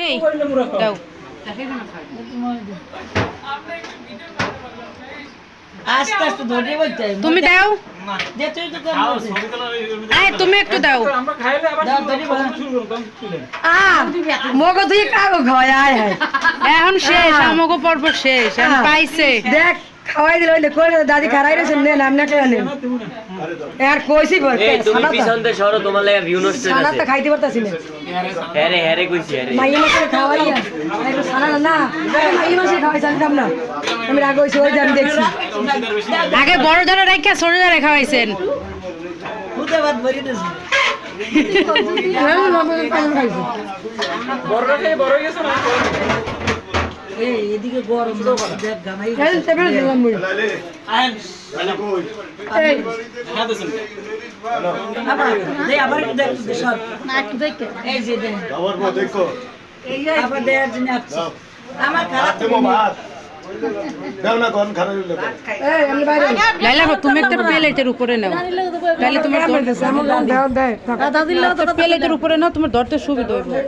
এই দাও আস্তে আস্তে ধরে বলতে তুমি দাও যে তুই তো এই তুমি একটু দাও আমরা খাইলে আবার শুরু করতাম মগো তুই কাগো খাওয়ায় আয় হায় এখন শেষ আমাগো পর্ব শেষ এখন পাইছে দেখ খাওয়াই দিল ওইলে করে দাদি খারাই রেছেন নে নাম না কেন আর কইছি বল এই তুমি পিছন দিয়ে সরো তোমার লাগা ভিউ নষ্ট হয়ে সানা তো যাচ্ছে খাইতে পারতাছি না হ্যাঁ রে কইছি আরে মাইয়া মাসে খাওয়াইয়া আরে সানা না মাইয়া মাসে খাওয়াই জানতাম না আমি রাগ হইছি ওই যে আমি দেখছি আগে বড় ধরে রাখিয়া ছোট ধরে খাওয়াইছেন খুদে ভাত ভরি দিছি বড় খেয়ে বড় হয়ে গেছে না এই এদিকে গরম দেখ গামাই এই টেবিল দিলাম মই আইন এই হ্যাঁ দেন আবার দে আবার একটু দেখ সব না একটু দেখে এই যে দে আবার মো দেখো এই যে আবার দেয়ার জন্য আসছি আমার খারাপ দেবো ভাত দাও না কোন খারাপ হইলো এই আমি বাইরে লাইলা তুমি একটা প্লেটের উপরে নাও তাহলে তোমার আমার দাও দে প্লেটের উপরে নাও তোমার ধরতে সুবিধা হবে